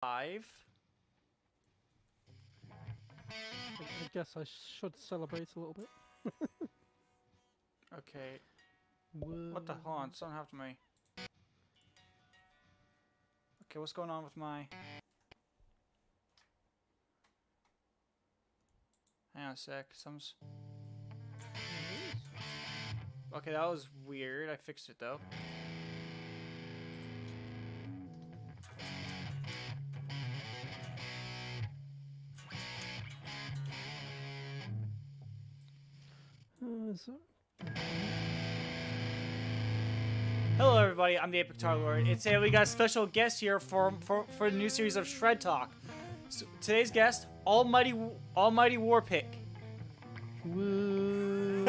5. I guess I should celebrate a little bit. Okay. Whoa. What the? Hold on, something happened to me. Okay, what's going on with my... Hang on a sec. Okay, that was weird. I fixed it though. Hello everybody, I'm the Epic Guitar Lord, and today we got a special guest here for the new series of Shred Talk. So, today's guest, Almightywarpig. Woo!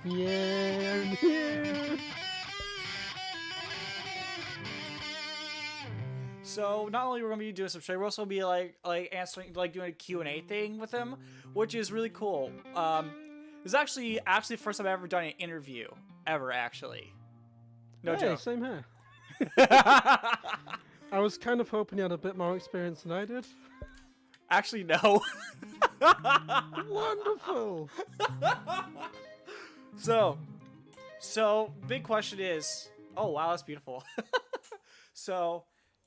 Yeah, I'm here. So not only we're gonna be doing some shred, we're also gonna be like answering, like doing a Q&A thing with him, which is really cool. This is actually the first time I've ever done an interview ever. Actually, no Hey, joke. same here. I was kind of hoping you had a bit more experience than I did. Actually, no. Wonderful. So big question is, oh wow, that's beautiful. So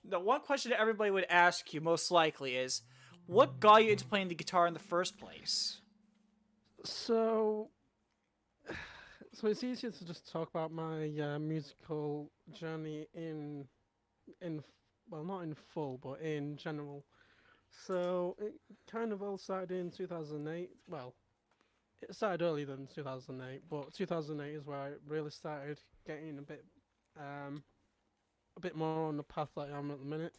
the one question that everybody would ask you most likely is, what got you into playing the guitar in the first place? So it's easier to just talk about my musical journey in well, not in full, but in general. So it kind of all started in 2008. Well, it started earlier than 2008, but 2008 is where I really started getting a bit more on the path that I am at the minute.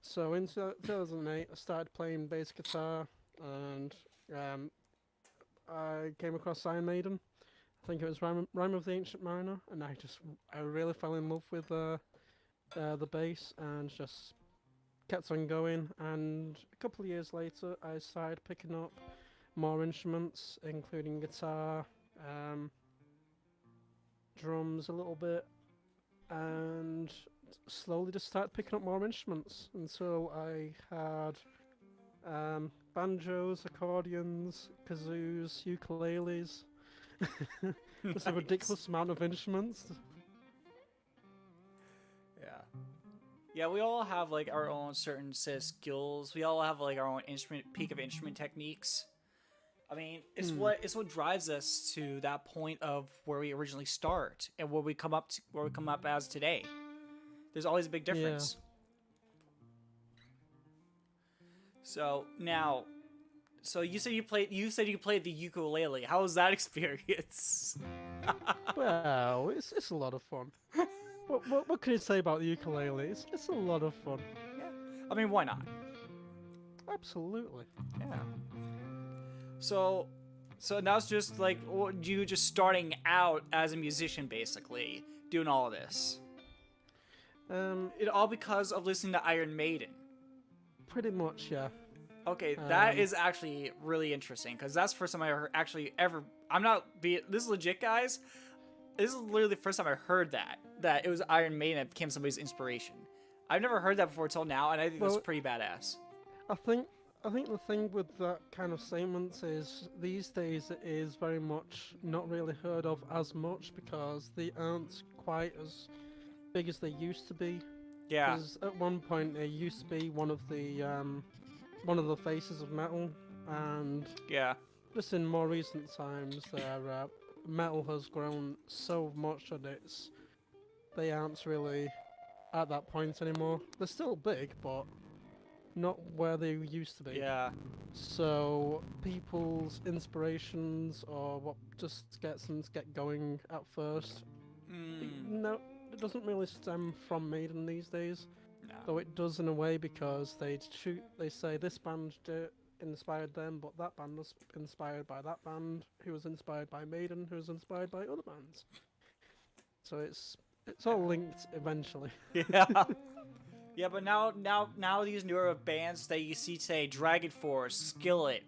So in 2008, I started playing bass guitar, and I came across Iron Maiden. I think it was Rime of the Ancient Mariner, and I really fell in love with the bass and just kept on going. And a couple of years later, I started picking up more instruments, including guitar, drums a little bit, and slowly just started picking up more instruments until I had banjos, accordions, kazoos, ukuleles. Just a ridiculous amount of instruments. Yeah. Yeah, we all have like our own certain set of skills. We all have like our own peak of instrument techniques. I mean, it's what drives us to that point of where we originally start and where we come up as today. There's always a big difference. Yeah. So now, you said you played the ukulele. How was that experience? Well, it's a lot of fun. What can you say about the ukulele? It's a lot of fun. Yeah. I mean, why not? Absolutely. Yeah. So now it's just like you just starting out as a musician, basically doing all of this. It all because of listening to Iron Maiden. Pretty much, yeah. Okay, that is actually really interesting because that's the first time I actually ever. This is legit, guys. This is literally the first time I heard that it was Iron Maiden that became somebody's inspiration. I've never heard that before until now, and I think that's pretty badass. I think the thing with that kind of statements is these days it is very much not really heard of as much because they aren't quite as big as they used to be. Yeah. Because at one point they used to be one of the faces of metal, and Yeah. just in more recent times, their metal has grown so much that they aren't really at that point anymore. They're still big, but not where they used to be. Yeah. So people's inspirations or what just gets them to get going at first, no, it doesn't really stem from Maiden these days. No. Though it does in a way because they say this band inspired them, but that band was inspired by that band, who was inspired by Maiden, who was inspired by other bands. So it's all linked eventually. Yeah. Yeah, but now these newer bands that you see today, Dragon Force, Skillet,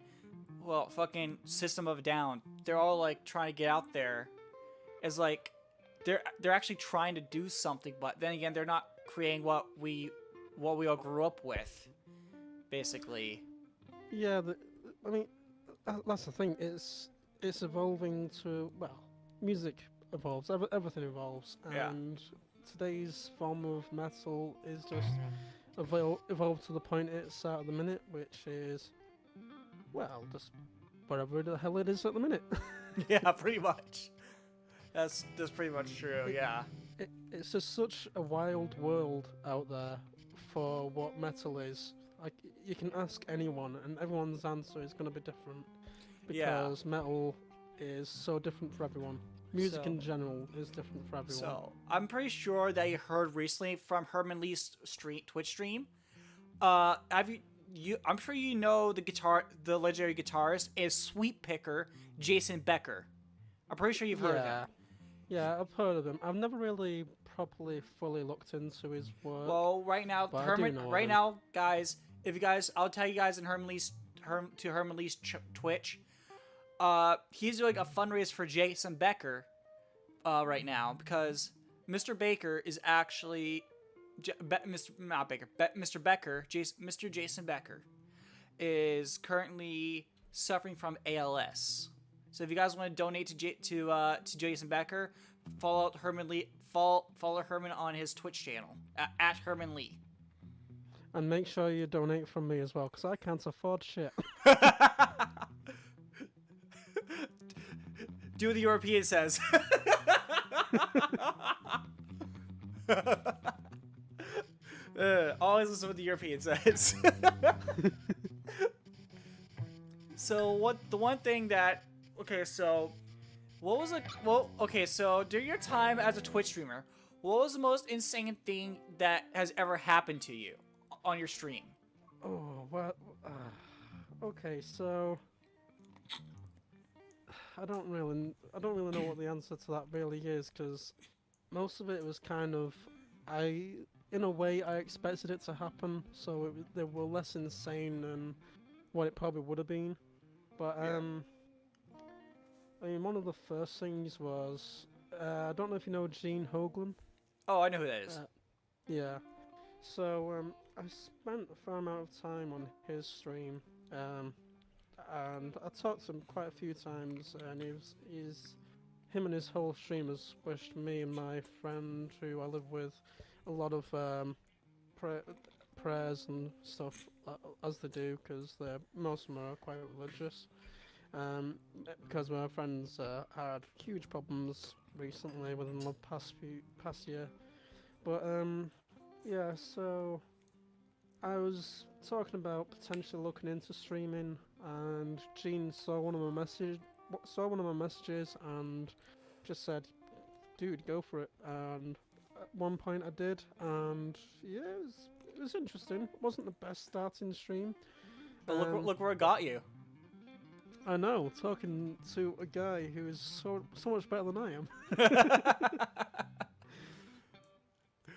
well, fucking System of a Down, they're all like trying to get out there. It's like they're actually trying to do something, but then again, they're not creating what we all grew up with, basically. Yeah, I mean, that's the thing. It's evolving to, well, music evolves. Everything evolves, Yeah. and today's form of metal is just evolved to the point it's at the minute, which is, well, just whatever the hell it is at the minute. Yeah, pretty much. That's pretty much true. Yeah. It's just such a wild world out there for what metal is. Like, you can ask anyone, and everyone's answer is going to be different because metal is so different for everyone. Music in general is different for everyone. So I'm pretty sure that you heard recently from Herman Lee's Twitch stream. Have you? I'm sure you know the legendary guitarist is Sweet Picker Jason Becker. I'm pretty sure you've heard of him. Yeah, I've heard of him. I've never really properly fully looked into his work. Well, right now, guys, I'll tell you guys in Herman Lee's Twitch. He's doing a fundraiser for Jason Becker right now because Mr. Baker is actually Mr. Becker, Mr. Jason Becker is currently suffering from ALS. So if you guys want to donate to Jason Becker, follow Herman Lee. Follow Herman on his Twitch channel at Herman Lee. And make sure you donate from me as well, because I can't afford shit. Do what the European says. Always listen to what the European says. So the one thing that, okay, so what was it? Well, okay, so during your time as a Twitch streamer, what was the most insane thing that has ever happened to you on your stream? Oh, well, okay, so I don't really know what the answer to that really is, because most of it was kind of, in a way, I expected it to happen, so they were less insane than what it probably would have been. But I mean, one of the first things was, I don't know if you know Gene Hoglan. Oh, I know who that is. Yeah. So I spent a fair amount of time on his stream, and I talked to him quite a few times, and him and his whole stream has wished me and my friend, who I live with, a lot of prayers and stuff, as they do, because most of them are quite religious. Because my friends had huge problems recently within the past year. But yeah, so I was talking about potentially looking into streaming, and Gene saw one of my messages and just said, "Dude, go for it." And at one point I did, and yeah, it was interesting. It wasn't the best starting stream, but look where it got you. I know, talking to a guy who is so much better than I am.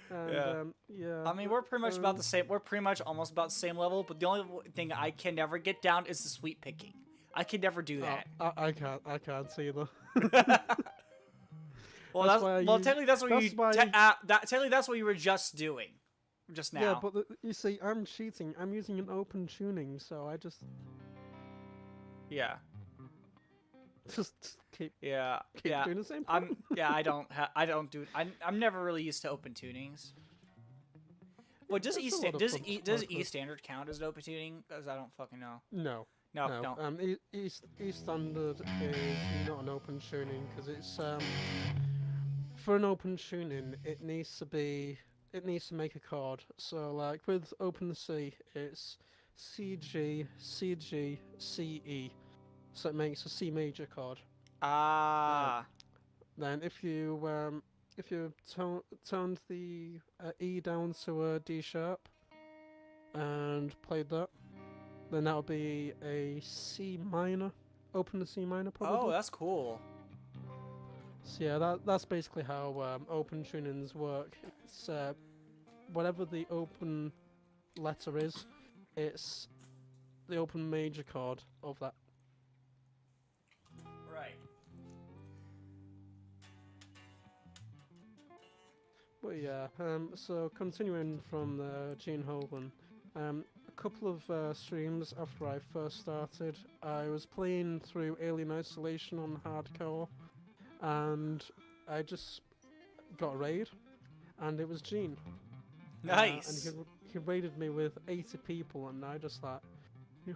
And, yeah. I mean, we're pretty much about the same. We're pretty much almost about the same level. But the only thing I can never get down is the sweet picking. I can never do that. I can't either. Technically that's what you were just doing, just now. Yeah, but you see, I'm cheating. I'm using an open tuning, so I just. Yeah. Just keep doing the same thing. I'm never really used to open tunings. Well, does E standard count as an open tuning? Because I don't fucking know. No. E standard is not an open tuning, because it's for an open tuning it needs to make a chord. So like with open C, it's C G C G C E. So it makes a C major chord. Then if you toned the E down to a D sharp and played that, then that would be a C minor. Open the C minor probably. Oh, that's cool. So yeah, that's basically how open tunings work. It's whatever the open letter is, it's the open major chord of that. But yeah, so continuing from Gene Hogan, a couple of streams after I first started, I was playing through Alien Isolation on hardcore, and I just got a raid, and it was Gene. Nice. And he raided me with 80 people, and I just like,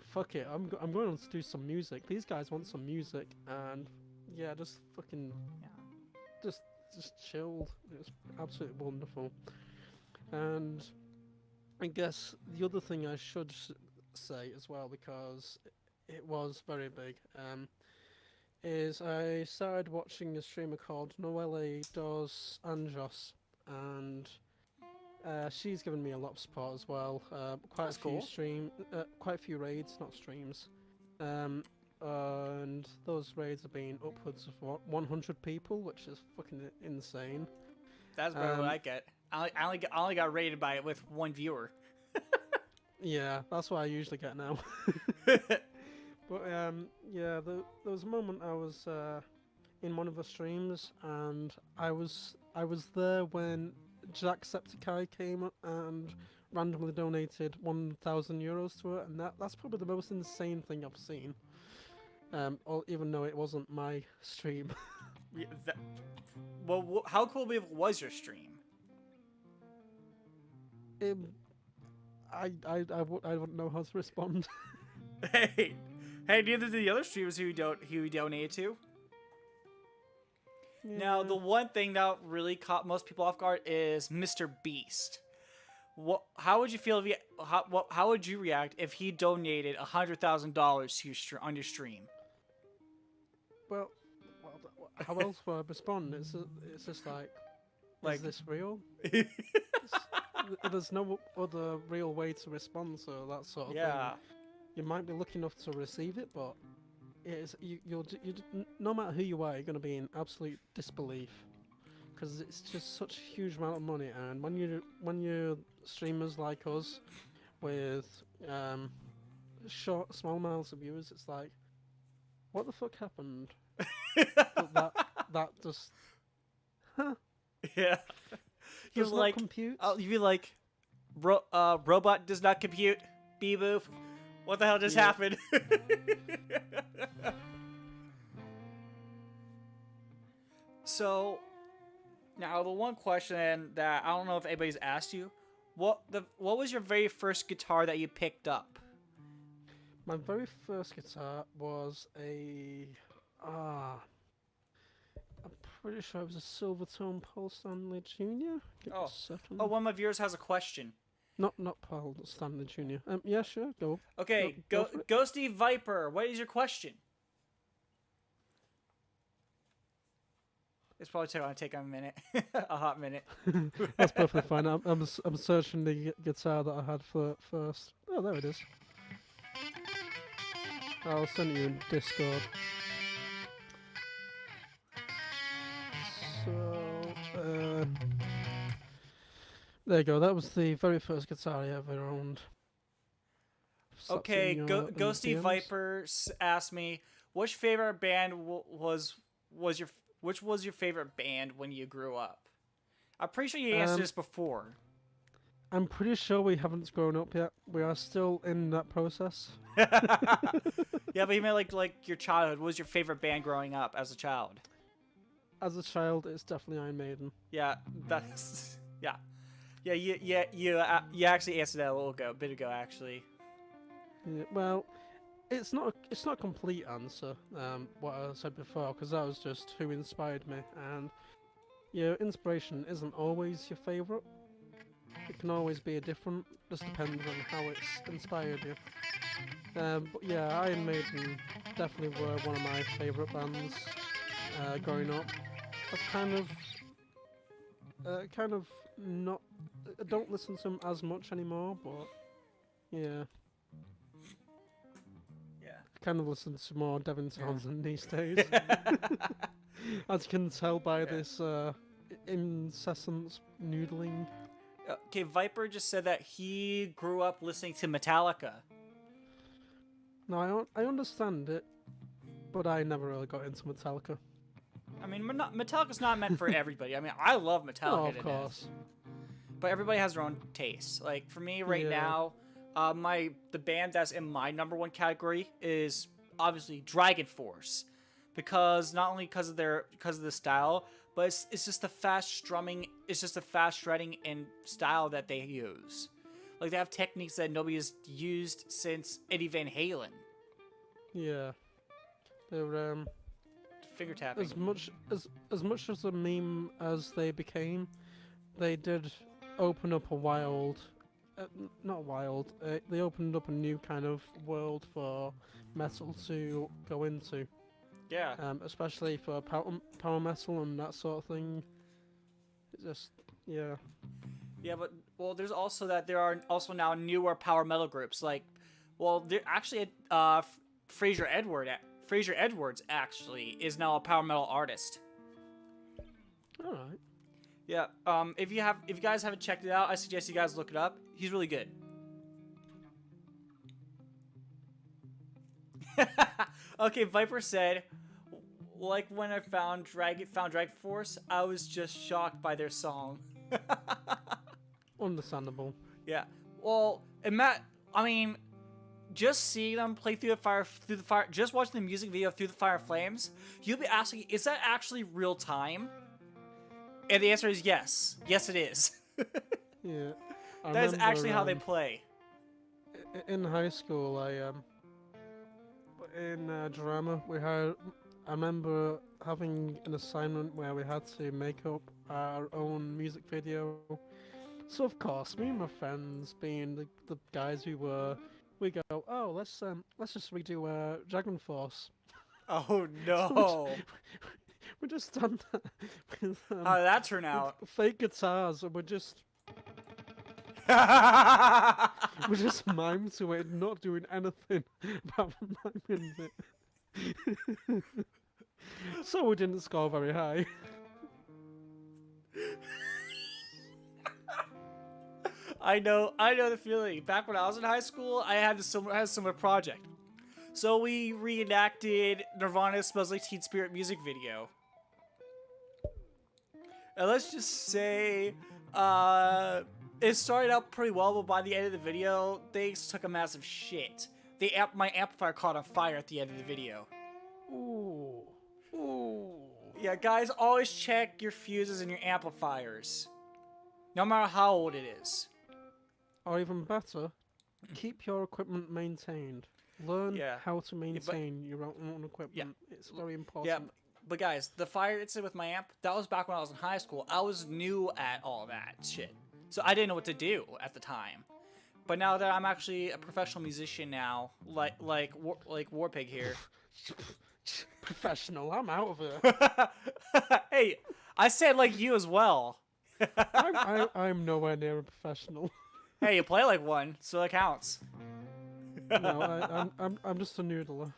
fuck it, I'm going on to do some music. These guys want some music, and yeah, just fucking, just chilled. It was absolutely wonderful. And I guess the other thing I should say as well, because it was very big, is I started watching a streamer called Noelle dos Anjos, and she's given me a lot of support as well. That's cool. Quite a few raids, not streams. And those raids have been upwards of 100 people, which is fucking insane. That's about what I get. I only got rated by it with one viewer. Yeah, that's what I usually get now. But yeah, there was a moment I was in one of the streams, and I was there when Jacksepticeye came up and randomly donated €1,000 to it, and that's probably the most insane thing I've seen. Even though it wasn't my stream. Yeah, well, how cool was your stream? I wouldn't know how to respond. Hey, neither did the other streamers who donated to. Yeah. Now, the one thing that really caught most people off guard is Mr. Beast. How would you feel if how would you react if he donated $100,000 on your stream? Well, how else would I respond? It's just like, is this real? There's no other real way to respond, so that sort of thing. You might be lucky enough to receive it, but no matter who you are, you're going to be in absolute disbelief, because it's just such a huge amount of money. And when you're streamers like us with small amounts of viewers, it's like, what the fuck happened? that just, huh? Yeah. Does not compute. You'd be like, robot does not compute. Beep boop. What the hell just happened? So, now the one question that I don't know if anybody's asked you, what was your very first guitar that you picked up? My very first guitar was I'm pretty sure it was a Silvertone Paul Stanley Jr. Oh, one of my viewers has a question. Not Paul Stanley Jr. Yeah, sure, go. Okay, go for it. Ghosty Viper, what is your question? It's probably going to take a minute, a hot minute. That's perfectly fine. I'm searching the guitar that I had first. Oh, there it is. I'll send you in Discord. So, there you go. That was the very first guitar I ever owned. Okay, Ghosty Viper asked me, which favorite band which was your favorite band when you grew up? I'm pretty sure you answered this before. I'm pretty sure we haven't grown up yet. We are still in that process. Yeah, but you meant like your childhood. What was your favorite band growing up as a child? As a child, it's definitely Iron Maiden. Yeah, that's you actually answered that a bit ago actually. Yeah, well, it's not a complete answer. What I said before, because that was just who inspired me, and your inspiration isn't always your favorite. It can always be a different. Just depends on how it's inspired you. But yeah, Iron Maiden definitely were one of my favorite bands growing up. I've kind of not. I don't listen to them as much anymore, but yeah. Kind of listen to more Devin Townsend these days. As you can tell by this incessant noodling. Okay, Viper just said that he grew up listening to Metallica. No, I understand it, but I never really got into Metallica. I mean, Metallica's not meant for everybody. I mean, I love Metallica. Oh, of course. But everybody has their own taste. Like for me right now, the band that's in my #1 category is obviously Dragon Force, because not only because of the style, but it's just the fast strumming. It's just the fast shredding and style that they use. Like they have techniques that nobody has used since Eddie Van Halen. Yeah, they're Finger tapping. as much as a meme as they became, they did open up a wild, not wild. They opened up a new kind of world for metal to go into. Yeah. Especially for power metal and that sort of thing. It's just yeah. Yeah, but there's also there are also now newer power metal groups like, they're actually Fraser Edwards actually is now a power metal artist. All right. Yeah. If you guys haven't checked it out, I suggest you guys look it up. He's really good. Okay, Viper said, like when I found Dragon Force, I was just shocked by their song. Understandable. Yeah. Well, I mean, just seeing them play through the fire, just watching the music video Through the Fire and Flames, you'll be asking, is that actually real time? And the answer is yes. Yes, it is. Yeah. That is actually how they play. In high school, in drama, I remember having an assignment where we had to make up our own music video. So of course, me and my friends, being the guys we were, we go, oh, let's just redo Dragon Force. Oh no! We just done that with, how did that turn out? Fake guitars, and we just mime to it, not doing anything apart from miming it. So we didn't score very high. I know the feeling. Back when I was in high school, I had a similar project. So we reenacted Nirvana's "Smells Like Teen Spirit" music video. And let's just say, it started out pretty well, but by the end of the video, they took a massive shit. My amplifier caught on fire at the end of the video. Ooh. Ooh. Yeah, guys, always check your fuses and your amplifiers. No matter how old it is. Or even better, keep your equipment maintained. Learn how to maintain your own equipment. Yeah. It's very important. Yeah, but guys, the fire incident with my amp, that was back when I was in high school. I was new at all that shit. So I didn't know what to do at the time. But now that I'm actually a professional musician now, like Warpig here. Professional, I'm out of here. Hey, I said like you as well. I'm nowhere near a professional. Hey, you play like one, so that counts. No, I'm just a noodler.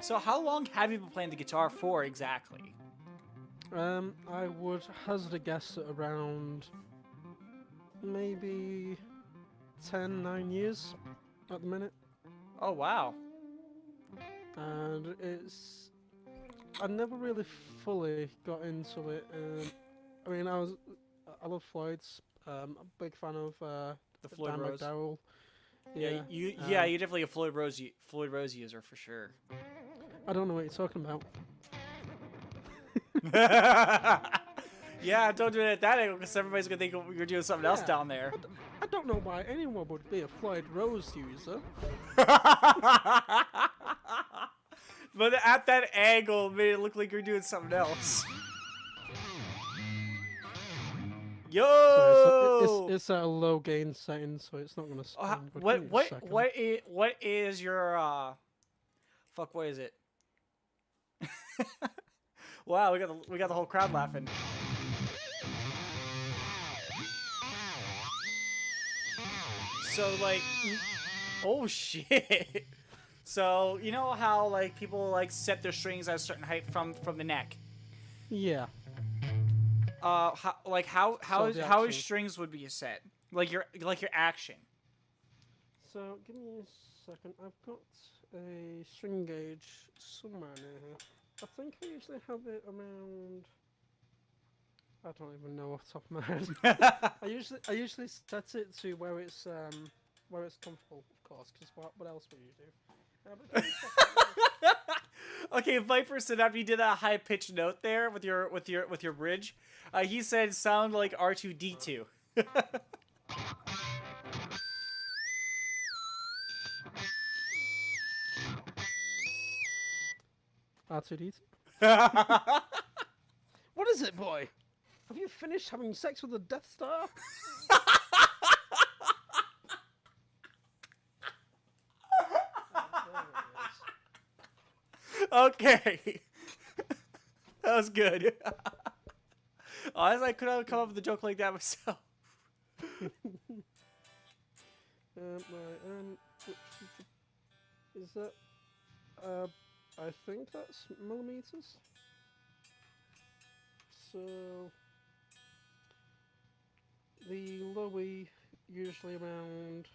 So how long have you been playing the guitar for exactly? I would hazard a guess at around maybe 9 years at the minute. Oh wow. And I never really fully got into it. I mean, I love Floyd's. I'm a big fan of the Floyd Dan Rose. McDowell. Yeah, you're definitely a Floyd Rose user for sure. I don't know what you're talking about. Yeah, don't do it at that angle because everybody's gonna think you're doing something else down there. I don't know why anyone would be a Floyd Rose user. But at that angle, it made it look like you're doing something else. Yo! So it's at a low gain setting, so it's not gonna. What is your fuck? What is it? Wow, we got the whole crowd laughing. So like, oh shit. So you know how like people like set their strings at a certain height from the neck. Yeah. How his strings would be set? Like your action. So give me a second. I've got a string gauge somewhere near here. I think I usually have it around. I don't even know off the top of my head. I usually set it to where it's comfortable, of course. Because what else would you do? But Okay, Viper said after you did that high pitched note there with your bridge, he said sound like R2D2. R2D2. What is it, boy? Have you finished having sex with the Death Star? Okay. That was good. Honestly, I could have come up with a joke like that myself. Which is that? I think that's millimeters. So the lowy usually around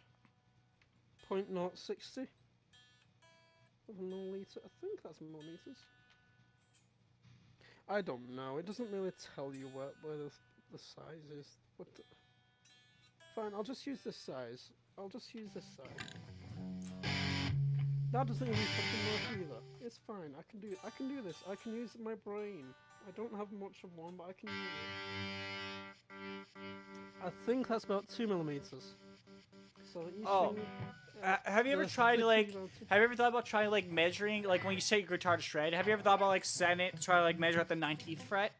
0.060 of a milliliter. I think that's millimeters. I don't know. It doesn't really tell you where the size is. Fine, I'll just use this size. I'll just use this size. That doesn't even fucking work either. It's fine. I can do it. I can do this. I can use my brain. I don't have much of one, but I can use it. I think that's about 2 millimeters. So each thing, have you ever tried to like? Have you ever thought about trying like measuring like when you set your guitar to shred? Have you ever thought about like setting it to try to like measure at the 19th fret?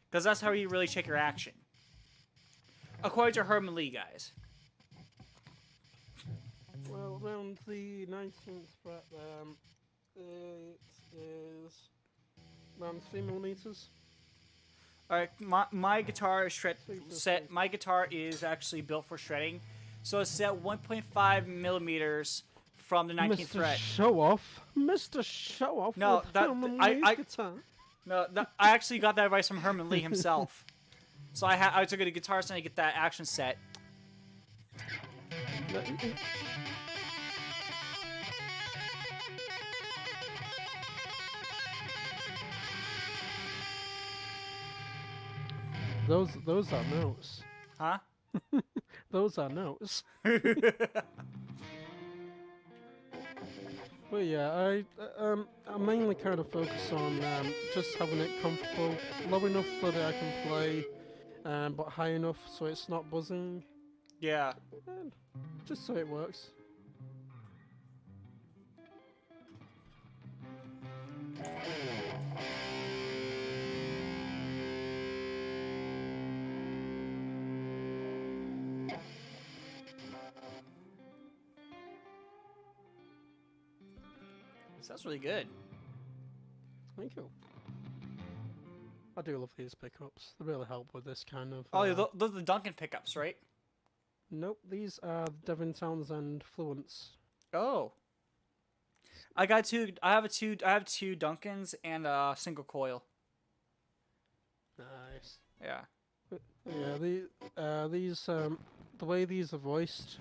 Because that's how you really check your action. According to Herman Lee, guys. Well, around the 19th fret, it is around 3 millimeters. Alright, my guitar is set. My guitar is actually built for shredding, so it's set 1.5 millimeters from the 19th fret. Show off, Mr. Show Off. No, that guitar. No, I actually got that advice from Herman Lee himself. So I took it to Guitarist and to get that action set. Those are notes. Huh? Those are notes. But yeah, I mainly kind of focus on just having it comfortable, low enough so that I can play, but high enough so it's not buzzing. Yeah. And just so it works. Sounds really good. Thank you. I do love these pickups. They really help with this kind of. Oh, yeah, those are the Duncan pickups, right? Nope, these are Devin Townsend Fluents. Oh. I got two. I have two Duncans and a single coil. Nice. Yeah. Yeah, these the way these are voiced,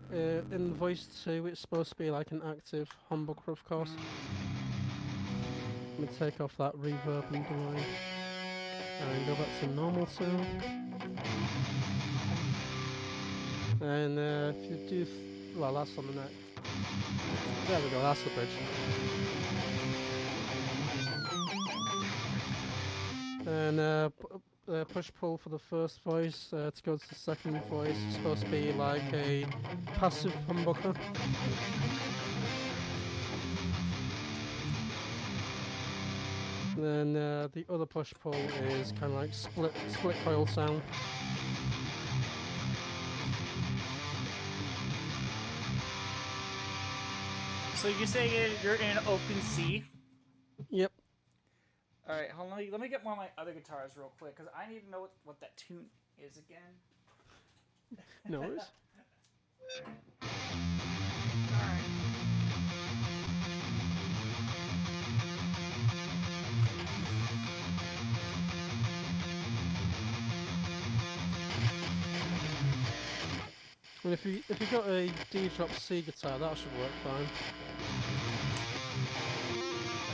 in voice 2 it's supposed to be like an active humbucker, of course. Let me take off that reverb and delay and go back to normal tune. And if you do, well, that's on the neck. There we go, that's the bridge. And push-pull for the first voice, to go to the second voice, it's supposed to be like a passive humbucker. Then the other push-pull is kind of like split coil sound. So you're saying you're in open C? Yep. All right, hold on. Let me get one of my other guitars real quick because I need to know what that tune is again. No worries. All right. And if you got a D drop C guitar, that should work fine.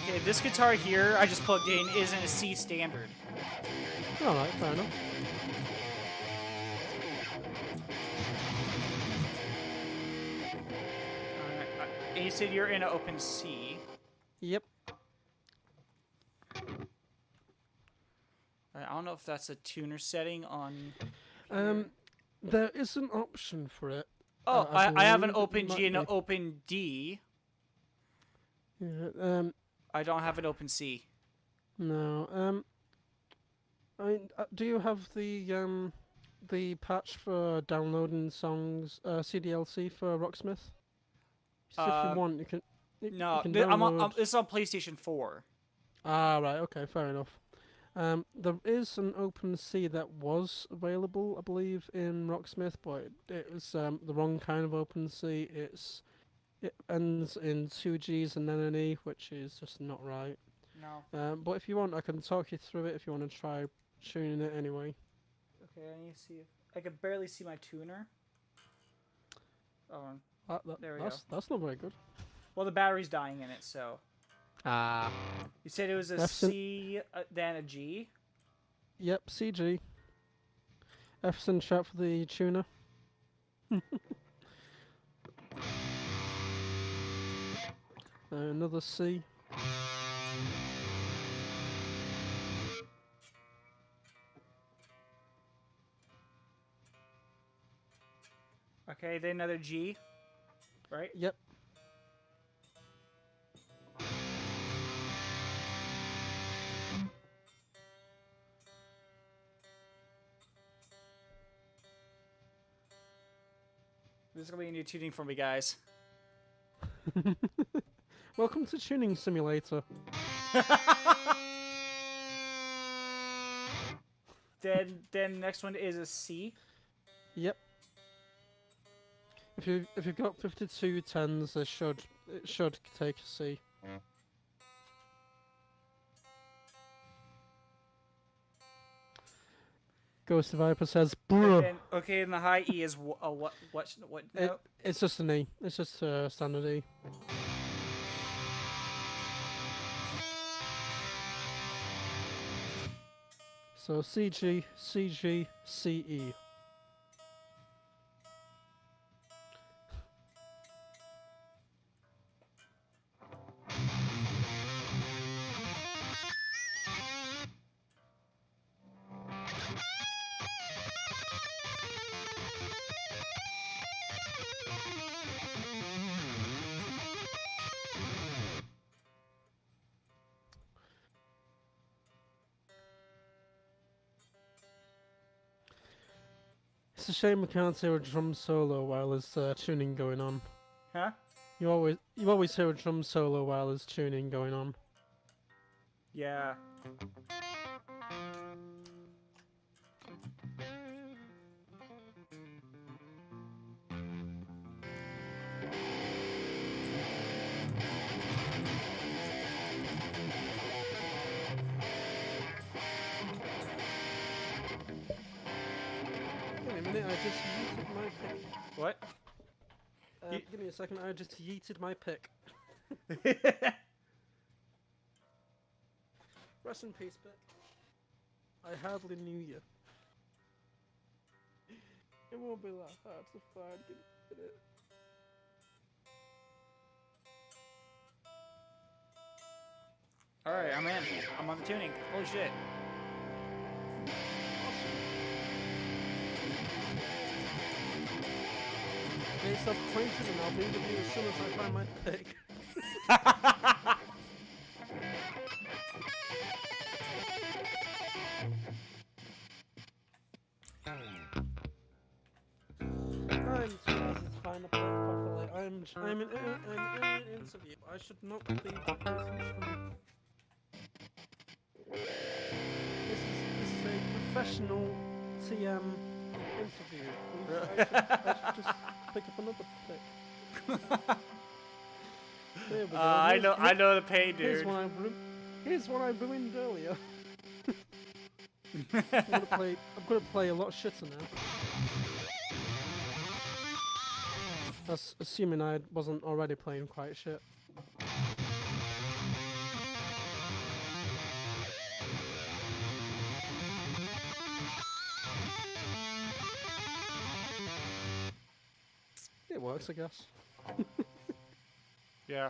Okay, Okay, this guitar here I just plugged in is in a C standard. Alright, fair enough. And you said you're in an open C. Yep. I don't know if that's a tuner setting on... There is an option for it. Oh, I have an believe it open G might and an be. open D. Yeah, I don't have an open C. no. I mean, do you have the patch for downloading songs, CDLC for Rocksmith? So if you want, you can. No, you can I'm this is on PlayStation 4. Ah, right. Okay, fair enough. There is an OpenC that was available, I believe, in Rocksmith, but it was the wrong kind of OpenC. It ends in 2 Gs and then an E, which is just not right. No. But if you want, I can talk you through it if you want to try tuning it anyway. Okay, I need to see if I can barely see my tuner. Oh, there we go. That's not very good. Well, the battery's dying in it, so. Ah. You said it was a C, then a G. Yep, CG. F's in chat for the tuner. Another C. Okay, then another G. Right? Yep. This is gonna be a new tuning for me, guys. Welcome to Tuning Simulator. Then next one is a C. Yep. If you've got 52 tens, it should take a C. Ghost Viper says, "Bruh." Okay, and the high E is what? No. It's just an E. It's just a standard E. So CG, CG, CE. It's a shame we can't hear a drum solo while there's tuning going on. Huh? You always hear a drum solo while there's tuning going on. Yeah. Give me a minute, I just yeeted my pick. What? Give me a second, I just yeeted my pick. Rest in peace, pick. I hardly knew you. It won't be that hard to find, give me a minute. Alright, I'm in. I'm on the tuning. Holy shit. Get yourself acquainted and I'll be with you as soon as I find my pick. I'm too lazy to find a pick properly. I'm in an interview. I should not be the person to... This is a professional TM interview. I should just pick up another pick. There we go. I know the pain, dude. Here's one I ruined earlier. I'm gonna play a lot shitter now. That's assuming I wasn't already playing quite shit. works, I guess. Yeah.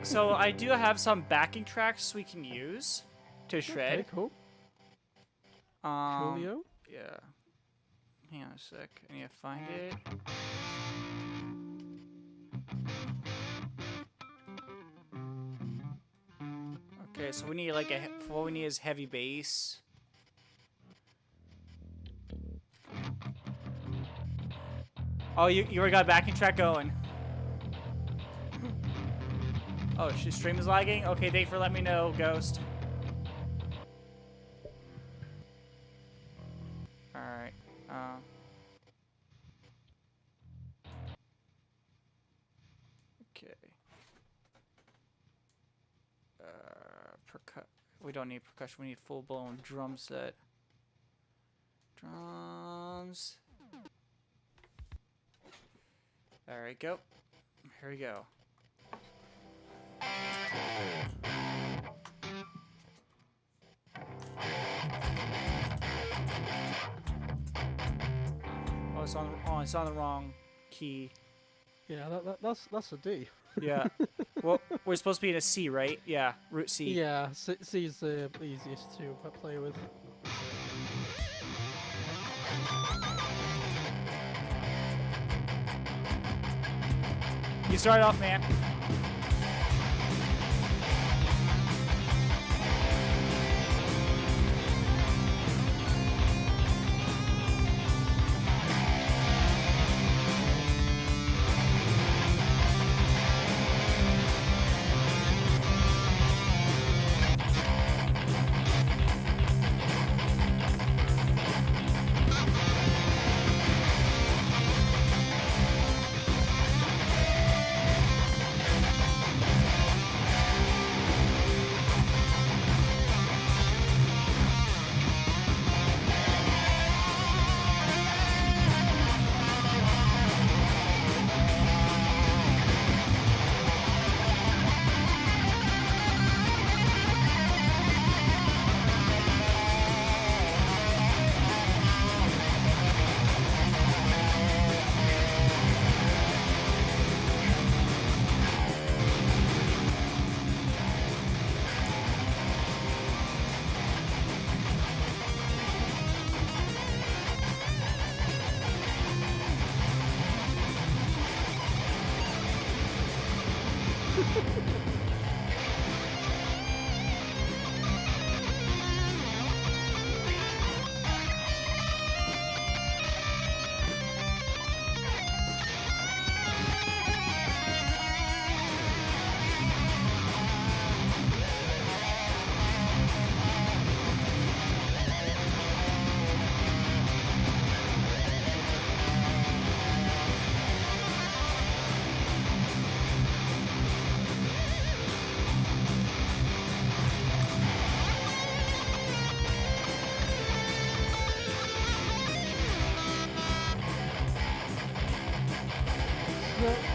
So I do have some backing tracks we can use to shred. Okay, cool. Coolio. Yeah. Hang on a sec. I need to find it. Okay, so we need like what we need is heavy bass. Oh, you already got a backing track going. Oh, stream is lagging? Okay, thanks for letting me know, Ghost. Alright. Okay. We don't need percussion, we need full-blown drum set. Drums. Alright, go. Here we go. Oh, it's on the wrong key. Yeah, that's a D. Yeah. Well, we're supposed to be in a C, right? Yeah, root C. Yeah, C is the easiest to play with. You start off, man.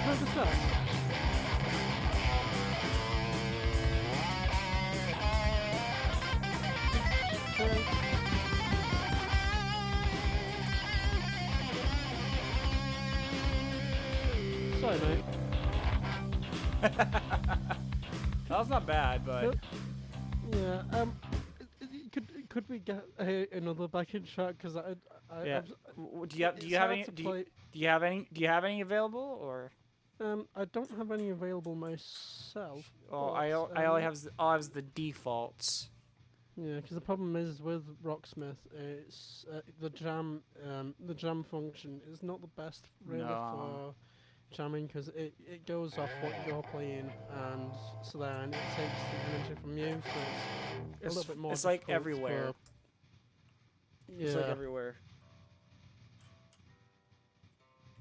How's the stuff? Okay. Sorry, mate. That was not bad, but Yeah. Could we get another backing track? Because yeah. Do you have any available or? I don't have any available myself. Oh, but, I only have the defaults. Yeah, because the problem is with Rocksmith, it's the jam function is not the best really for jamming because it goes off what you're playing, and so then it takes the energy from you. So it's a little bit more. It's like everywhere. Yeah. It's like everywhere.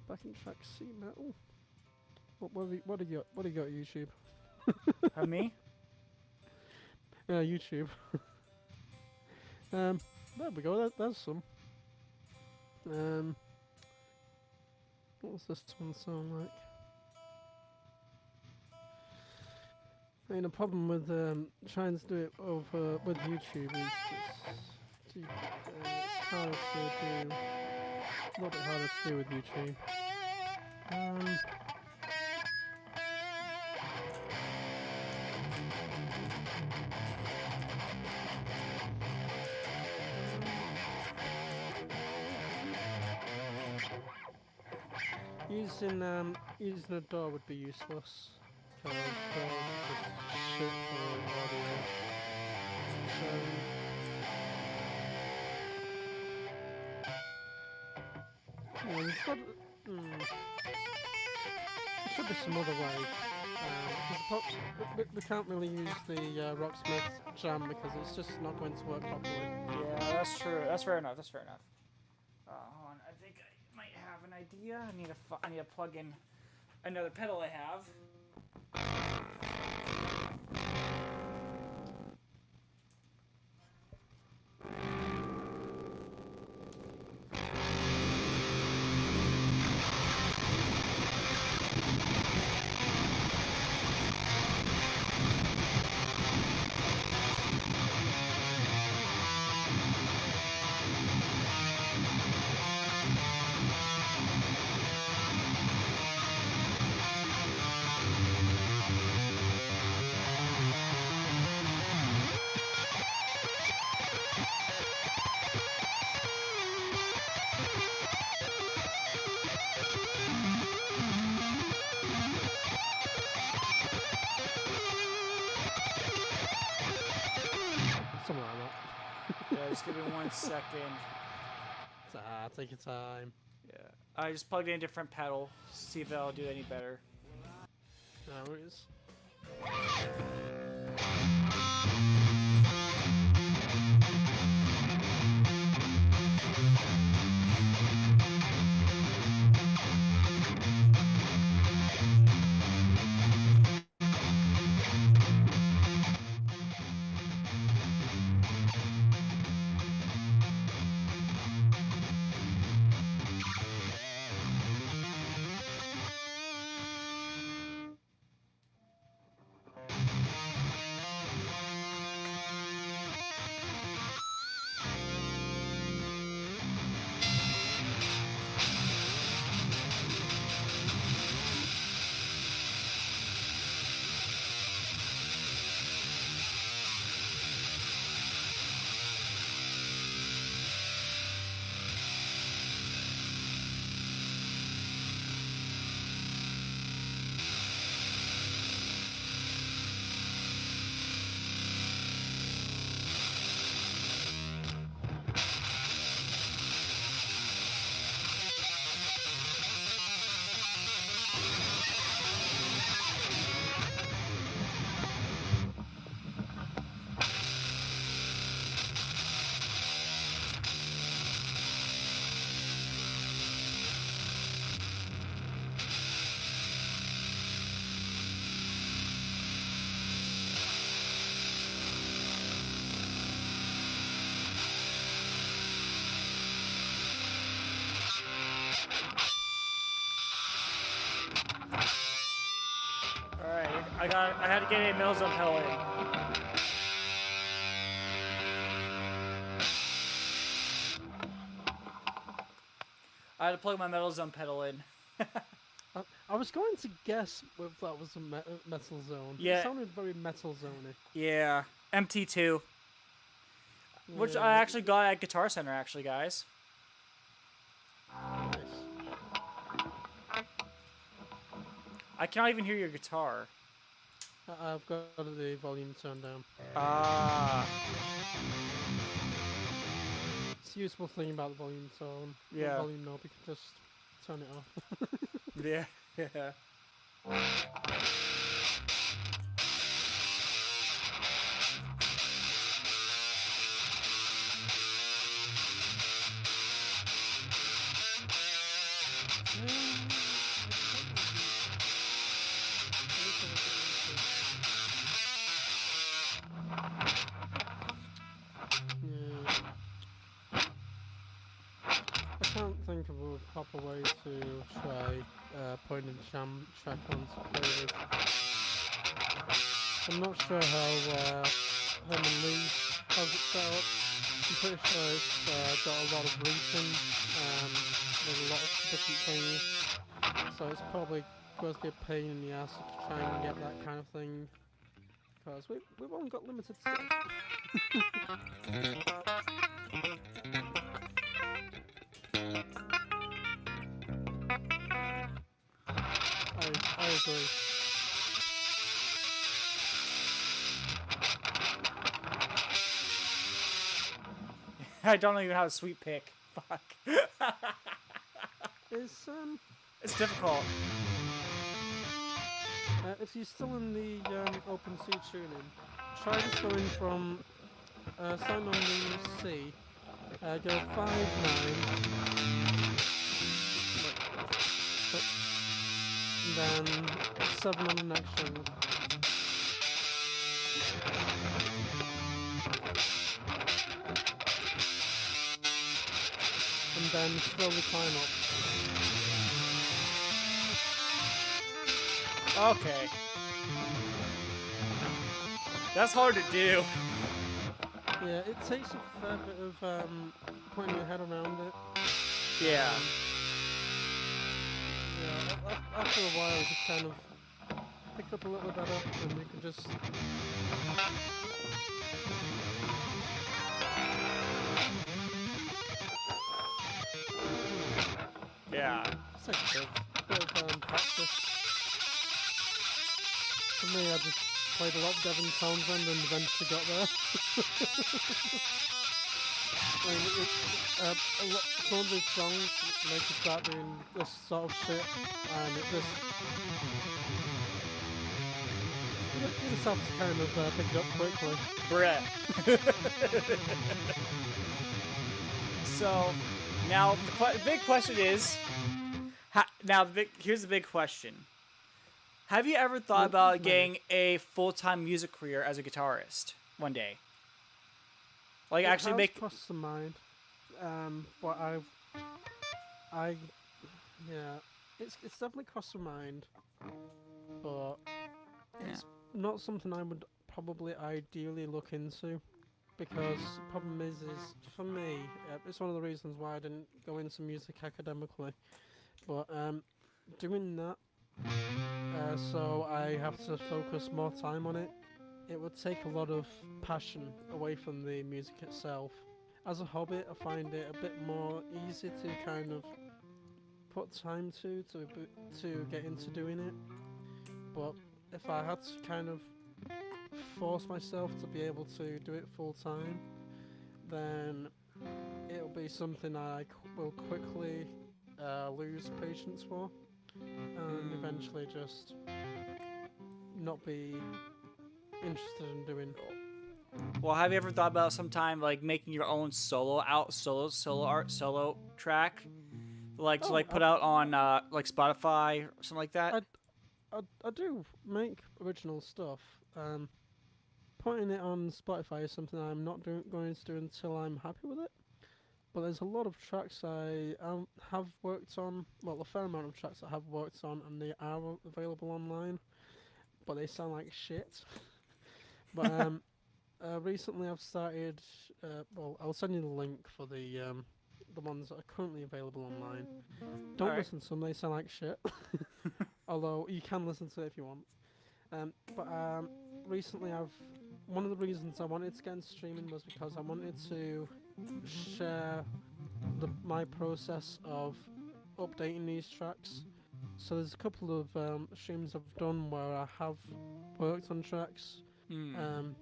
backing track C metal. What do you got on YouTube? Me? Yeah, YouTube. There we go. There's some. What was this one sound like? I mean, the problem with trying to do it over with YouTube is it's hard to do. A little bit harder to do with YouTube. Using a door would be useless because doors are just shit for audio. So yeah, there should be some other way. We can't really use the Rocksmith jam because it's just not going to work properly. Yeah, that's true. That's fair enough. Hold on. I think I might have an idea. I need to plug in another pedal I have. Something like that. Yeah, just give me 1 second. Take your time. Yeah, I just plugged in a different pedal. See if that'll do any better. No worries. I had to get a middle zone pedal in. I had to plug my metal zone pedal in. I was going to guess if that was a metal zone. Yeah. It sounded very metal zone-y. Yeah, MT2. Which I actually got at Guitar Center, actually, guys. Nice. I cannot even hear your guitar. I've got the volume turned down. Ah. It's a useful thing about the volume tone. Yeah. The volume knob, you can just turn it off. Yeah, yeah. can't think of a proper way to try putting a jam track onto playlist. I'm not sure how Herman Lee has it set up. I'm pretty sure it's got a lot of routing with a lot of different things. So it's probably going to be a pain in the ass to try and get that kind of thing. Because we've only got limited stuff. I agree. I don't even have a sweet pick. Fuck. It's difficult. If you're still in the open C tuning, try just going from starting on the C, go 5 9, and then 7 on the next string. And then slowly climb up. Okay. That's hard to do. Yeah, it takes a fair bit of putting your head around it. Yeah. Yeah, after a while, just kind of pick it up a little bit better, and you can just. Yeah. It's like a bit of practice. For me, I just played a lot of Devon Townsend and eventually got there. I mean, some of these songs make you start doing this sort of shit, and it just. You just have to kind of pick it up quickly. Brett. So, now the big question is, here's the big question. Have you ever thought about getting a full-time music career as a guitarist one day? Like actually make crossed the mind, but it's definitely crossed my mind, but it's not something I would probably ideally look into, because the problem is for me, it's one of the reasons why I didn't go into music academically, but doing that, so I have to focus more time on it. It would take a lot of passion away from the music itself. As a hobby, I find it a bit more easy to kind of put time to get into doing it. But if I had to kind of force myself to be able to do it full time, then it'll be something I will quickly lose patience for, and eventually just not be interested in doing. Well, have you ever thought about sometime like making your own solo track, like to put out on like Spotify or something like that? I do make original stuff. Putting it on Spotify is something I'm not going to do until I'm happy with it. But there's a lot of tracks I have worked on. Well, a fair amount of tracks I have worked on, and they are available online, but they sound like shit. But recently I've started. Well, I'll send you the link for the ones that are currently available online. Don't listen to them; they sound like shit. Although you can listen to it if you want. But recently one of the reasons I wanted to get into streaming was because I wanted to share my process of updating these tracks. So there's a couple of streams I've done where I have worked on tracks, and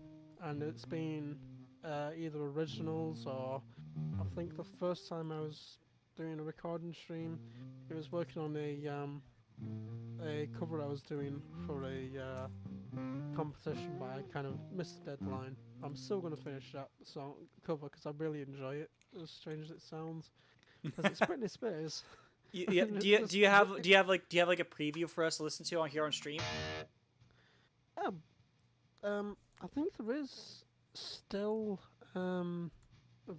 it's been either originals, or I think the first time I was doing a recording stream, it was working on a cover I was doing for a competition, but I kind of missed the deadline. I'm still going to finish that song cover because I really enjoy it, as strange as it sounds, because it's Britney Spears. Do you have like a preview for us to listen to on here on stream? I think there is still a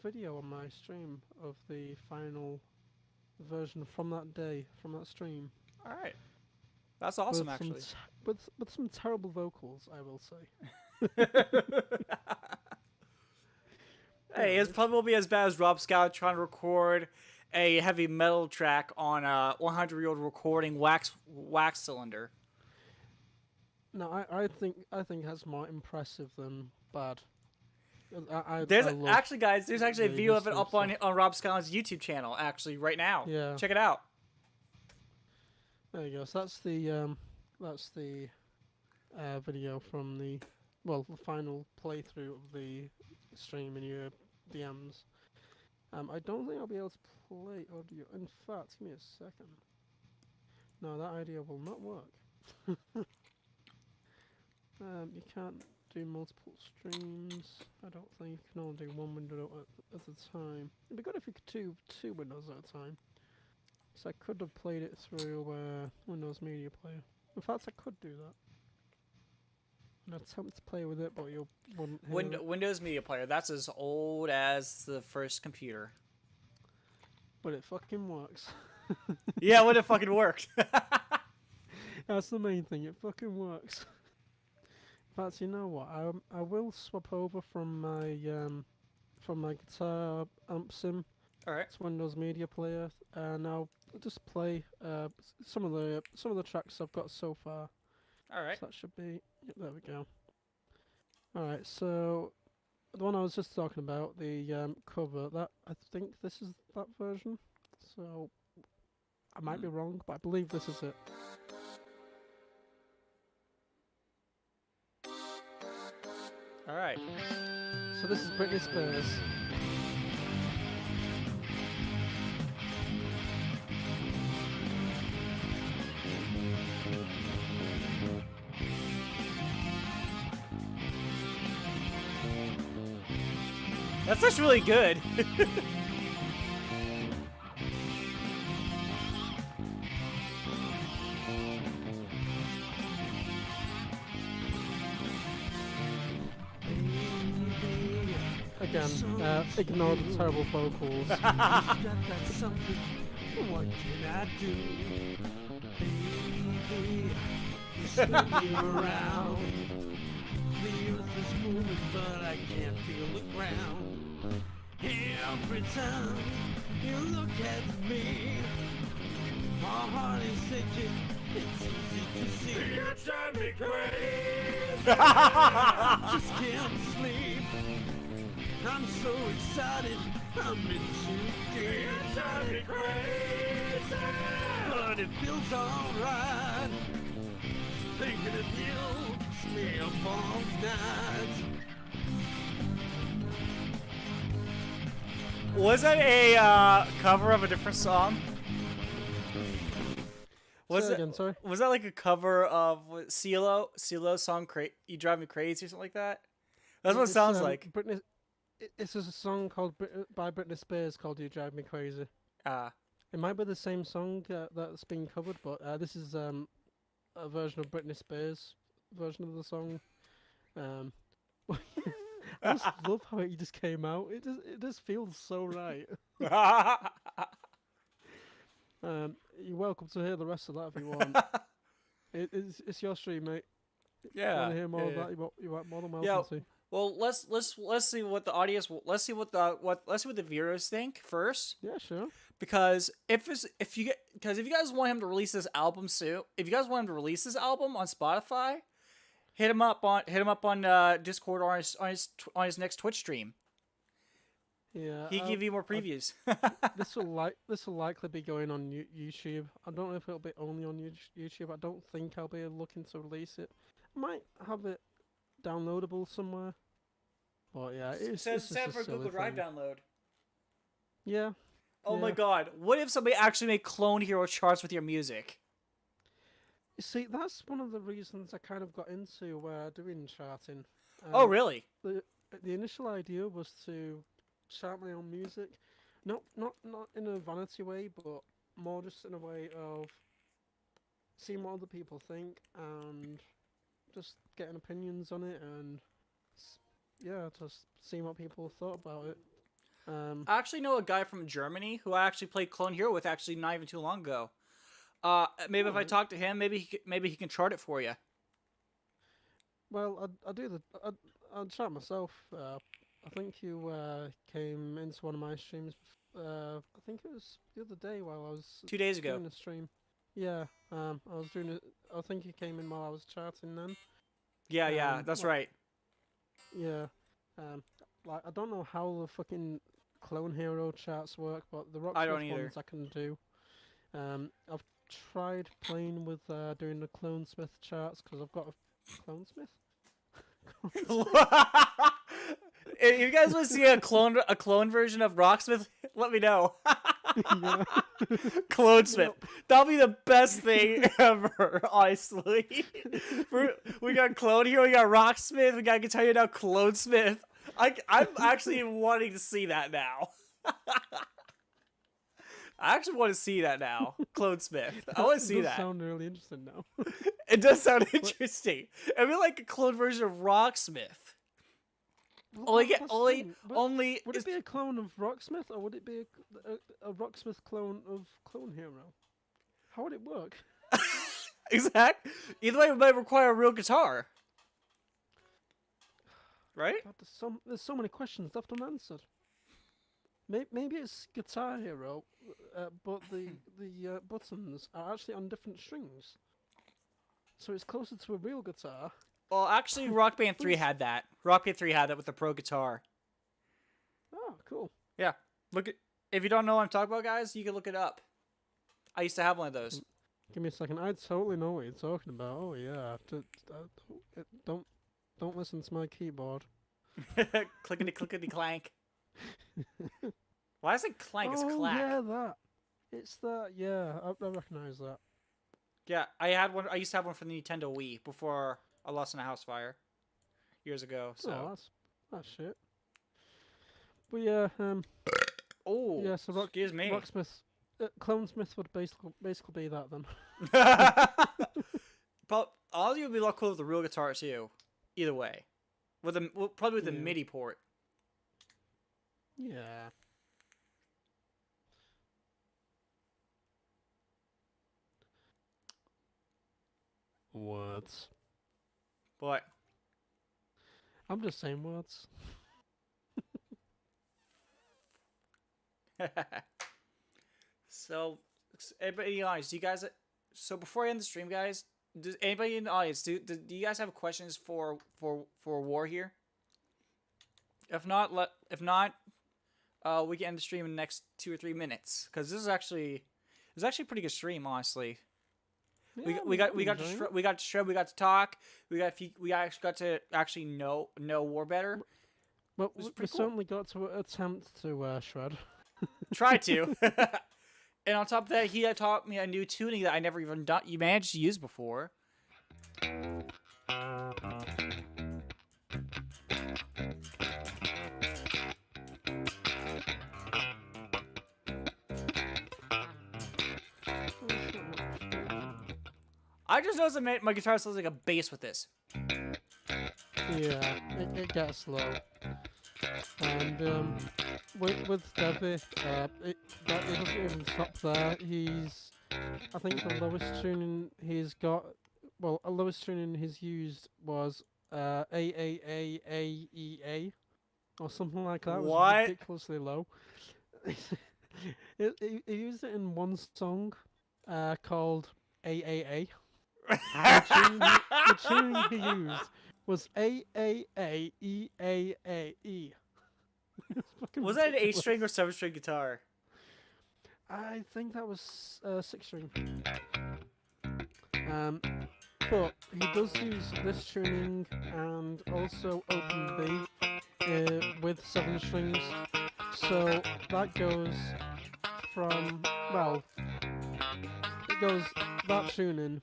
video on my stream of the final version from that day, from that stream. All right, that's awesome, with actually. With some terrible vocals, I will say. Hey, it probably will be as bad as Rob Scout trying to record a heavy metal track on a 100-year-old recording wax cylinder. No, I think that's more impressive than bad. There's I love actually, guys, there's actually a the video of it history up on Rob Scott's YouTube channel, actually, right now. Yeah. Check it out. There you go. So that's the video from the final playthrough of the stream in your DMs. I don't think I'll be able to play audio. In fact, give me a second. No, that idea will not work. You can't do multiple streams. I don't think you can only do one window at a time. It'd be good if you could do two windows at a time. So I could have played it through Windows Media Player. In fact, I could do that. And attempt to play with it, but you wouldn't hear it. Windows Media Player, that's as old as the first computer. But it fucking works. Yeah, when it fucking worked. That's the main thing, it fucking works. In fact, you know what? I will swap over from my guitar amp sim Alright. to Windows Media Player, and I'll just play some of the tracks I've got so far. Alright. So that should be... Yep, there we go. Alright, so... The one I was just talking about, the cover, that I think this is that version. So... I might be wrong, but I believe this is it. Alright. So this is Britney Spears. That's just really good. Again, ignore the terrible vocals. What can I do? Baby, you're spinning around. The earth is moving, but I can't feel the ground. Every time you look at me, my heart is sinking. It's easy to see. You drive me crazy. Just can't sleep. I'm so excited, I'm in too deep. You drive me crazy. But it feels alright. Thinking of you keeps me up all night. Was that a cover of a different song? Say that again, sorry. Was that like a cover of CeeLo's song "You Drive Me Crazy" or something like that? That's what it sounds like. It's just a song by Britney Spears called "You Drive Me Crazy." It might be the same song that's being covered, but this is a version of Britney Spears' version of the song. I just love how it just came out. It just feels so right. You're welcome to hear the rest of that if you want. It's your stream, mate. Yeah. Want to hear more of that? You're more than welcome to. Well, let's see what the audience. Let's see what the viewers think first. Yeah, sure. Because if you guys want him to release this album soon, if you guys want him to release this album on Spotify, hit him up on Discord or on his next Twitch stream. Yeah, he give you more previews. This will likely be going on YouTube. I don't know if it'll be only on YouTube. I don't think I'll be looking to release it. I might have it downloadable somewhere. But yeah, it's just set a for silly Google Drive thing. download. Yeah. Oh my Yeah. God! What if somebody actually made Clone Hero charts with your music? You see, that's one of the reasons I kind of got into doing charting. Oh really? The initial idea was to chart my own music, not in a vanity way, but more just in a way of seeing what other people think and just getting opinions on it, and yeah, just seeing what people thought about it. I actually know a guy from Germany who I actually played Clone Hero with actually not even too long ago. Maybe if I talk to him, maybe he can chart it for you. Well, I'd chat myself. I think you came into one of my streams. I think it was the other day while I was 2 days ago. doing a stream. Yeah, I was doing it. I think you came in while I was chatting then. Yeah, that's right. Yeah, like I don't know how the fucking Clone Hero charts work, but the I don't Rocksmith either. ones I can do. I've tried playing with doing the Clonesmith charts because I've got a Clonesmith. If you guys want to see a clone version of Rocksmith, let me know. Yeah. Clonesmith. That'll be the best thing ever, honestly. We got Clone here, we got Rocksmith, we got Guitar now Clonesmith. I'm actually wanting to see that now. I actually want to see that now. Clonesmith. I want to see that. Sound really interesting now. It does sound interesting. It'd be like a clone version of Rocksmith. Well, that's the thing. Only. Would it be a clone of Rocksmith, or would it be a Rocksmith clone of Clone Hero? How would it work? Exact. Either way, it might require a real guitar. Right? God, there's so many questions left unanswered. Maybe it's Guitar Hero, but the buttons are actually on different strings. So it's closer to a real guitar. Well, actually, Rock Band 3 had that. Rock Band 3 had that with the Pro Guitar. Oh, cool. Yeah. If you don't know what I'm talking about, guys, you can look it up. I used to have one of those. Give me a second. I totally know what you're talking about. Oh yeah. Don't listen to my keyboard. Clickety clickety clank. Why is it clank? It's Oh clack. yeah, that. It's that. Yeah, I recognize that. Yeah, I had one. I used to have one for the Nintendo Wii before I lost in a house fire years ago. So. Oh, that's shit. But yeah, Oh. yeah. So excuse me. Rocksmith, Clonesmith would basically be that then. But all you would be a lot cooler with the real guitar too. Either way, probably with the Yeah. MIDI port. Yeah. Words. But I'm just saying words. so, anybody in the audience, do you guys? So before I end the stream, guys, does anybody in the audience do you guys have questions for War here? If not, we can end the stream in the next 2 or 3 minutes because this is actually a pretty good stream, honestly. Yeah, we got to shred, we got to talk, we actually got to actually know War better. Well, was we pretty cool. certainly got to attempt to shred. Try to. And on top of that, he had taught me a new tuning that I never even managed to use before. I just noticed that my guitar sounds like a bass with this. Yeah, it gets low. And with Debbie, it doesn't even stop there. I think the lowest tuning he's got, well, the lowest tuning he's used was A A A E A or something like that. It was What? ridiculously low. He used it in one song called AAA. The tuning he used was A-A-A-E-A-A-E. Was that an 8-string or 7-string guitar? I think that was 6-string. But he does use this tuning and also open B with 7 strings. So that goes from, well, it goes that tuning,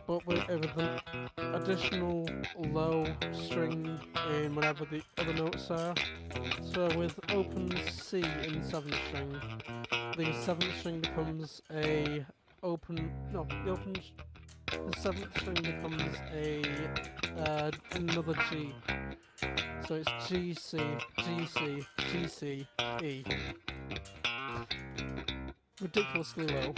but with an additional low string in whatever the other notes are. So with open C in 7th string, the 7th string becomes a open, no, the open the seventh string becomes another G. So it's G, C, G, C, G, C, E. Ridiculously low.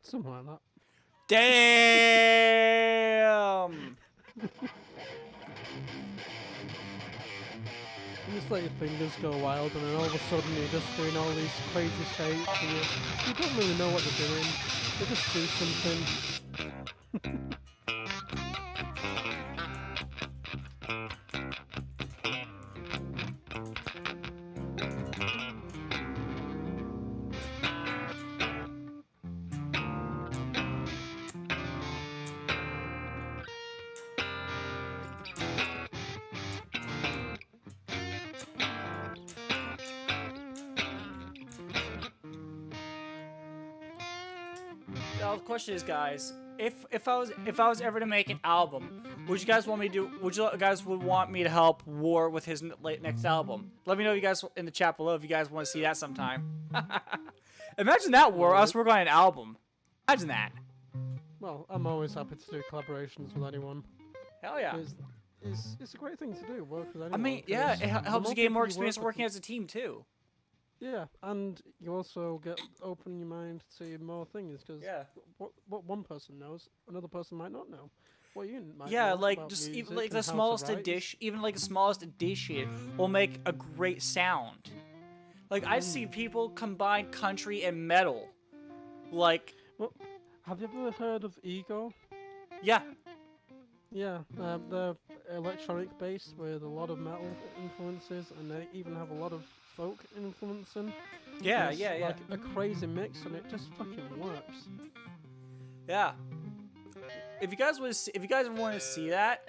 Something like that. Damn! You just let your fingers go wild, and then all of a sudden you're just doing all these crazy shapes, and you don't really know what you're doing. You just do something. Now the question is, guys, if I was ever to make an album, would you guys want me to do? Would you guys want me to help War with his next album? Let me know, you guys, in the chat below if you guys want to see that sometime. Imagine that, War, us working on an album. Imagine that. Well, I'm always happy to do collaborations with anyone. Hell yeah. It's a great thing to do, work with anyone. I mean, yeah, it helps you gain more experience working as a team too. Yeah, and you also open your mind to more things, because what one person knows, another person might not know. What you might know like about just music even like and the how to smallest write. addition, even like the smallest addition will make a great sound. Like I've seen people combine country and metal. Like, Well, have you ever heard of Ego? yeah, Yeah, they're electronic based with a lot of metal influences, and they even have a lot of folk influence in. yeah, It's yeah, yeah. like a crazy mix, and it just fucking works. Yeah. If you guys want to see that,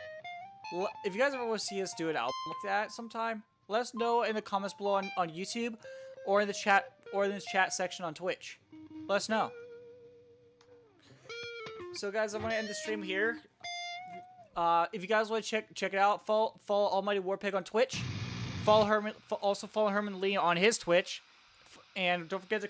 if you guys ever want to see us do an album like that sometime, let us know in the comments below on YouTube, or in the chat section on Twitch. Let us know. So guys, I'm gonna end the stream here. If you guys want to check it out, follow Almightywarpig on Twitch. Also follow Herman Lee on his Twitch, and don't forget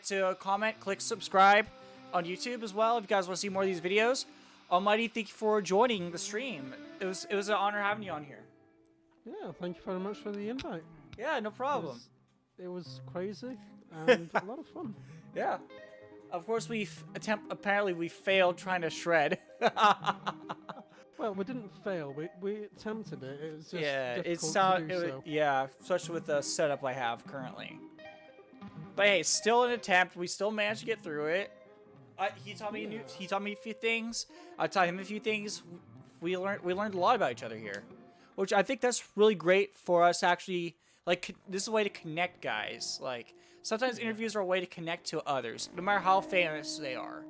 to comment, click subscribe on YouTube as well if you guys want to see more of these videos. Almighty, thank you for joining the stream. It was an honor having you on here. Yeah, thank you very much for the invite. Yeah, no problem. It was crazy and a lot of fun. Yeah. Of course, apparently we failed trying to shred. Well, we didn't fail. We attempted it. It was just yeah, difficult to do so. yeah, especially with the setup I have currently. But hey, still an attempt. We still managed to get through it. He taught me a few things. I taught him a few things. We learned a lot about each other here, which I think that's really great for us. Actually, like, this is a way to connect, guys. Like, sometimes interviews are a way to connect to others, no matter how famous they are,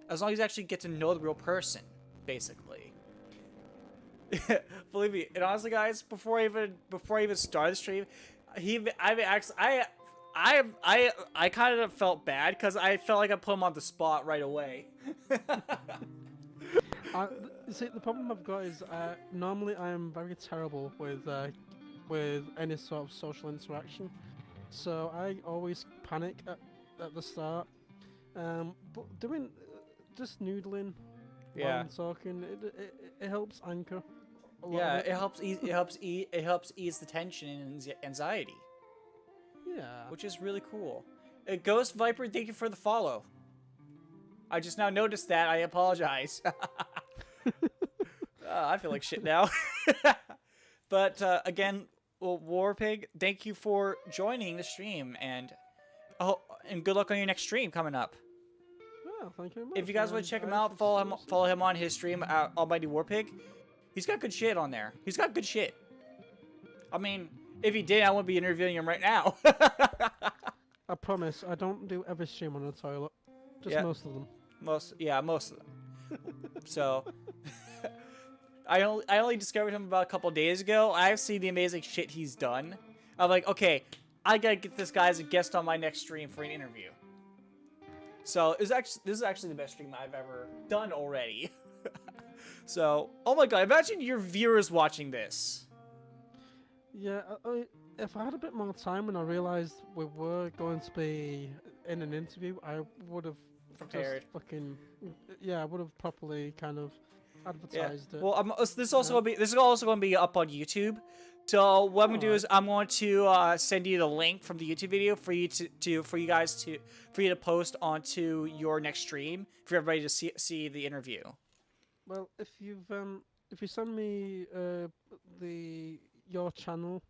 as long as you actually get to know the real person, basically. Believe me, and honestly, guys, before I even started the stream, I kind of felt bad because I felt like I put him on the spot right away. See, the problem I've got is normally I am very terrible with any sort of social interaction, so I always panic at the start. But doing just noodling while I'm talking, it helps anchor. Yeah, it helps ease the tension and anxiety. Yeah. Which is really cool. Ghost Viper, thank you for the follow. I just now noticed that. I apologize. I feel like shit now. But again, Warpig, thank you for joining the stream, and good luck on your next stream coming up. Yeah, thank you very much. If you guys want to check him out, follow him on his stream, Almightywarpig. He's got good shit on there. He's got good shit. I mean, if he did, I wouldn't be interviewing him right now. I promise, I don't do every stream on the toilet. Just most of them. Most of them. So, I only discovered him about a couple days ago. I've seen the amazing shit he's done. I'm like, okay, I gotta get this guy as a guest on my next stream for an interview. So this is actually the best stream I've ever done already. So, oh my god, imagine your viewers watching this. Yeah, if I had a bit more time and I realized we were going to be in an interview, I would have prepared. Just fucking, I would have properly kind of advertised it. Well, this is also going to be up on YouTube. So what I'm gonna do is I'm going to send you the link from the YouTube video for you for you to post onto your next stream for everybody to see the interview. Well, if you send me your channel,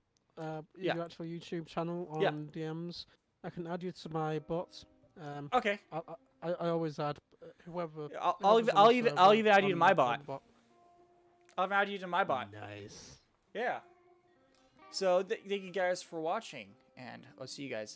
your actual YouTube channel on DMs, I can add you to my bot. Okay. I always add whoever. I'll even add you to my bot. I'll add you to my bot. Nice. Yeah. So thank you guys for watching, and I'll see you guys